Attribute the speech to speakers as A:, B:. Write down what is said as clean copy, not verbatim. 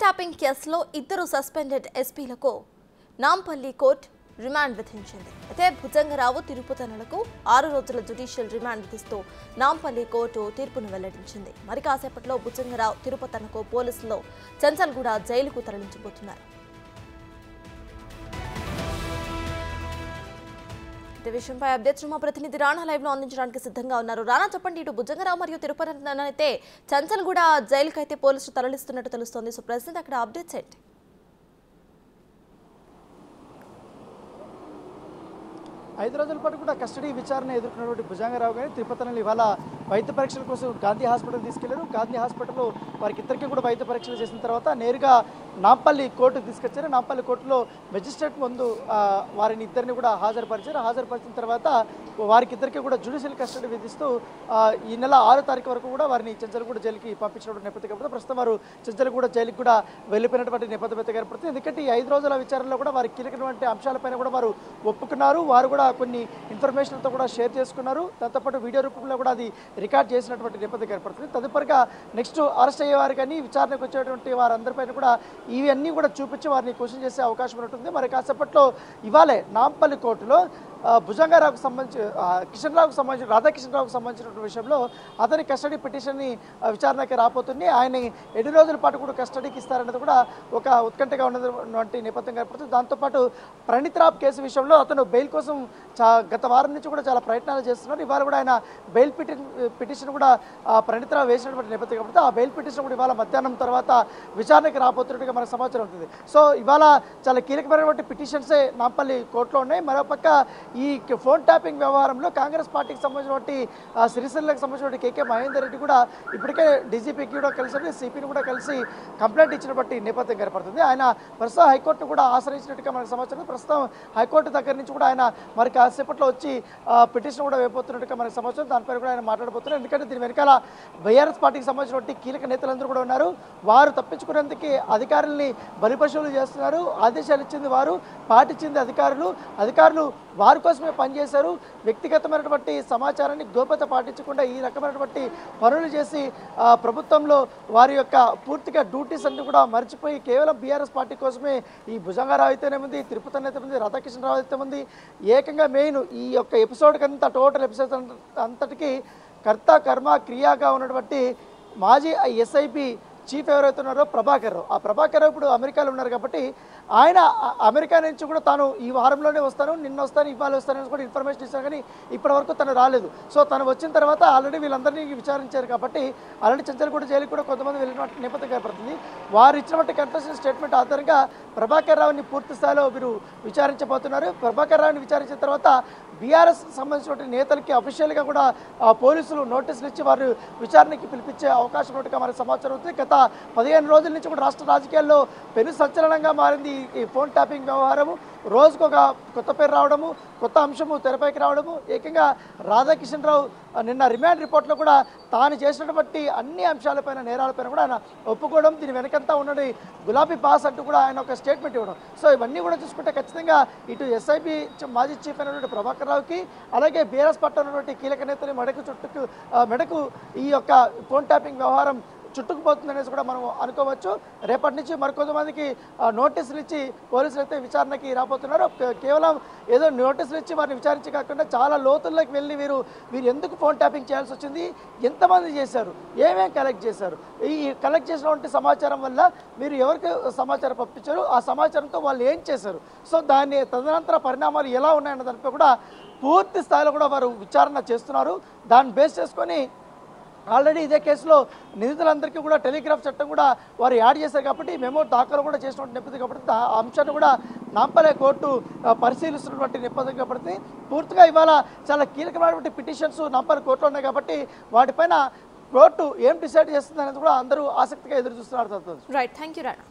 A: Tapping కేసులో ఇద్దరు suspended ఎస్పీలకు Nampally court remand విధించింది. అయితే భుజంగరావు తిరుపతనులకు 6 రోజుల జ్యుడిషియల్ రిమాండ్ విధిస్తూ నాంపల్లి కోర్టు తీర్పును వెల్లడించింది. మరి కాసేపట్లో భుజంగరావు తిరుపతనకు పోలీసులు చంచల్గూడ జైలుకు తరలించబోతున్నారు. ఈ విషయంపై అప్డేట్స్ మా ప్రతినిధి రాణా లైవ్ లో అందించడానికి సిద్ధంగా ఉన్నారు. రాణా, చెప్పండి. ఇటు భుజంగరావు మరియు తిరుపతి అయితే చంచల్గూడ జైలుకు అయితే పోలీసులు తరలిస్తున్నట్టు తెలుస్తోంది. సో ప్రెసెంట్ అక్కడ అప్డేట్స్ ఏంటి?
B: 5 రోజుల పాటు కూడా కస్టడీ విచారణ ఎదుర్కొన్నటువంటి భుజంగరావు గారిని తిరుపతిలో ఇవాళ వైద్య పరీక్షల కోసం గాంధీ హాస్పిటల్ తీసుకెళ్లారు. గాంధీ హాస్పిటల్లో వారికి ఇద్దరికి కూడా వైద్య పరీక్షలు చేసిన తర్వాత నేరుగా నాంపల్లి కోర్టుకు తీసుకొచ్చారు. నాంపల్లి కోర్టులో మెజిస్ట్రేట్ ముందు వారిని ఇద్దరిని కూడా హాజరుపరిచారు. హాజరుపరిచిన తర్వాత వారికి ఇద్దరికి కూడా జ్యుడిషియల్ కస్టడీ విధిస్తూ ఈ నెల 6వ తారీఖు వరకు కూడా వారిని చంచల్గూడ జైలుకి పంపించినటువంటి నేపథ్యం కాబట్టి ప్రస్తుతం వారు చంచల్గూడ జైలుకి కూడా వెళ్ళిపోయినటువంటి నేపథ్యం ఏర్పడుతుంది. ఎందుకంటే ఈ 5 రోజుల విచారణలో కూడా వారికి కీలకమైనటువంటి అంశాలపైన కూడా వారు ఒప్పుకున్నారు. వారు కూడా కొన్ని ఇన్ఫర్మేషన్తో కూడా షేర్ చేసుకున్నారు. దాంతోపాటు వీడియో రూపంలో కూడా అది రికార్డ్ చేసినటువంటి నేపథ్యం ఏర్పడుతుంది. తదుపరిగా నెక్స్ట్ అరెస్ట్ అయ్యేవారు కానీ విచారణకు వచ్చేటువంటి వారందరిపైన కూడా ఇవన్నీ కూడా చూపించి వారిని క్వశ్చన్ చేసే అవకాశం ఉంటుంది. మరి కాసేపట్లో ఇవాళే నాంపల్లి కోర్టులో భుజంగరావుకు సంబంధించి రాధాకిషన్రావుకు సంబంధించినటువంటి విషయంలో అతని కస్టడీ పిటిషన్ని విచారణకి రాబోతుంది. ఆయన ఎన్ని రోజుల పాటు కూడా కస్టడీకి ఇస్తారన్నది కూడా ఒక ఉత్కంఠగా ఉన్నటువంటి నేపథ్యం ఏర్పడుతుంది. దాంతోపాటు ప్రణీత్ రావు కేసు విషయంలో అతను బెయిల్ కోసం గత వారం నుంచి కూడా చాలా ప్రయత్నాలు చేస్తున్నారు. ఇవాళ కూడా ఆయన బెయిల్ పిటిషన్ కూడా ప్రణీత్ రావు వేసినటువంటి నేపథ్యం కాబట్టి ఆ బెయిల్ పిటిషన్ కూడా ఇవాళ మధ్యాహ్నం తర్వాత విచారణకి రాబోతున్నట్టుగా మనకు సమాచారం ఉంటుంది. సో ఇవాళ చాలా కీలకమైనటువంటి పిటిషన్సే నాంపల్లి కోర్టులో ఉన్నాయి. మరోపక్క ఈ ఫోన్ ట్యాపింగ్ వ్యవహారంలో కాంగ్రెస్ పార్టీకి సంబంధించినటువంటి సిరిసిల్లకు సంబంధించిన కేకే మహేందర్ రెడ్డి కూడా ఇప్పటికే డీజీపీకి కూడా కలిసి సిపిని కూడా కలిసి కంప్లైంట్ ఇచ్చినటువంటి నేపథ్యం ఏర్పడుతుంది. ఆయన ప్రస్తుతం హైకోర్టును కూడా ఆశ్రయించినట్టుగా మనకు సమాచారం. ప్రస్తుతం హైకోర్టు దగ్గర నుంచి కూడా ఆయన మరి కాసేపట్లో వచ్చి పిటిషన్ కూడా వేయబోతున్నట్టుగా మనకు సమాచారం. దానిపై కూడా ఆయన మాట్లాడబోతున్నారు. ఎందుకంటే దీని వెనకాల బీఆర్ఎస్ పార్టీకి సంబంధించినటువంటి కీలక నేతలందరూ కూడా ఉన్నారు. వారు తప్పించుకునేందుకు అధికారుల్ని బలిపశువులు చేస్తున్నారు. ఆదేశాలు ఇచ్చింది వారు, పాటించింది అధికారులు వారి కోసమే పనిచేశారు. వ్యక్తిగతమైనటువంటి సమాచారాన్ని గోప్యత పాటించకుండా ఈ రకమైనటువంటి పనులు చేసి ప్రభుత్వంలో వారి యొక్క పూర్తిగా డ్యూటీస్ అన్ని కూడా మర్చిపోయి కేవలం బీఆర్ఎస్ పార్టీ కోసమే ఈ భుజంగరావు అయితేనేముంది, తిరుపతి అయితే ఉంది, రాధాకిషన్రావు అయితే ఉంది, ఏకంగా మెయిన్ ఈ యొక్క ఎపిసోడ్కి అంతా టోటల్ ఎపిసోడ్ అంతటికి కర్త కర్మ క్రియాగా ఉన్నటువంటి మాజీ ఎస్ఐపి చీఫ్ ఎవరైతే ఉన్నారో ప్రభాకర్ రావు. ఆ ప్రభాకర్ రావు ఇప్పుడు అమెరికాలో ఉన్నారు కాబట్టి ఆయన అమెరికా నుంచి కూడా తాను ఈ వారంలోనే వస్తాను, నిన్న వస్తాను, ఇవాళ వస్తానని కూడా ఇన్ఫర్మేషన్ ఇస్తాను. కానీ ఇప్పటి వరకు తను రాలేదు. సో తను వచ్చిన తర్వాత ఆల్రెడీ వీళ్ళందరినీ విచారించారు కాబట్టి ఆల్రెడీ చంచల్గూడ జైలుకి కూడా కొంతమంది వెళ్ళిన నేపథ్యం ఏర్పడుతుంది. వారు ఇచ్చినటువంటి కన్ఫెషన్ స్టేట్మెంట్ ఆధారంగా ప్రభాకర్ రావుని పూర్తి స్థాయిలో వీరు విచారించబోతున్నారు. ప్రభాకర్ రావుని విచారించిన తర్వాత బీఆర్ఎస్ సంబంధించినటువంటి నేతలకి అఫీషియల్గా కూడా పోలీసులు నోటీసులు ఇచ్చి వారు విచారణకి పిలిపించే అవకాశం ఉన్నట్టుగా మనకు సమాచారం అవుతుంది. గత 15 రోజుల నుంచి కూడా రాష్ట్ర రాజకీయాల్లో పెను సంచలనంగా మారింది ఈ ఫోన్ ట్యాపింగ్ వ్యవహారము. రోజుకు ఒక కొత్త పేరు రావడము, కొత్త అంశము తెరపైకి రావడము. ఏకంగా రాధాకిషన్రావు నిన్న రిమాండ్ రిపోర్ట్లో కూడా తాను చేసినటువంటి అన్ని అంశాలపైన నేరాలపైన కూడా ఆయన ఒప్పుకోవడం, దీని వెనకంతా ఉన్నది గులాబీ పాస్ అంటూ కూడా ఆయన ఒక స్టేట్మెంట్ ఇవ్వడం. సో ఇవన్నీ కూడా చూసుకుంటే ఖచ్చితంగా ఇటు ఎస్ఐబి మాజీ చీఫ్ అయినటువంటి ప్రభాకర్ రావుకి అలాగే బీఆర్ఎస్ పార్టీ ఉన్నటువంటి కీలక నేతని మెడకు ఈ యొక్క ఫోన్ ట్యాపింగ్ వ్యవహారం చుట్టుకుపోతుందనేసి కూడా మనం అనుకోవచ్చు. రేపటి నుంచి మరికొంతమందికి నోటీసులు ఇచ్చి పోలీసులు అయితే విచారణకి రాబోతున్నారు. కేవలం ఏదో నోటీసులు ఇచ్చి వారిని విచారించి కాకుండా చాలా లోతుల్లోకి వెళ్ళి వీరు ఎందుకు ఫోన్ ట్యాపింగ్ చేయాల్సి వచ్చింది, ఎంతమంది చేశారు, ఏమేం కలెక్ట్ చేశారు, ఈ కలెక్ట్ చేసినటువంటి సమాచారం వల్ల మీరు ఎవరికి సమాచారం పంపించారు, ఆ సమాచారంతో వాళ్ళు ఏం చేశారు, సో దాని తదనంతర పరిణామాలు ఎలా ఉన్నాయన్న దానిపై కూడా పూర్తి స్థాయిలో కూడా వారు విచారణ చేస్తున్నారు. దాన్ని బేస్ చేసుకొని ఆల్రెడీ ఇదే కేసులో నిందితులందరికీ కూడా టెలిగ్రాఫ్ చట్టం కూడా వారు యాడ్ చేశారు కాబట్టి మెమో దాఖలు కూడా చేసినటువంటి నేపథ్యం కాబట్టి ఆ అంశాన్ని కూడా నాంపల్లి కోర్టు పరిశీలిస్తున్నటువంటి నేపథ్యం కాబట్టి పూర్తిగా ఇవాళ చాలా కీలకమైనటువంటి పిటిషన్స్ నాంపల్లి కోర్టులో ఉన్నాయి కాబట్టి వాటిపైన కోర్టు ఏం డిసైడ్ చేస్తుంది అనేది కూడా అందరూ ఆసక్తిగా ఎదురు చూస్తున్నారు.
A: Right, thank you Rana.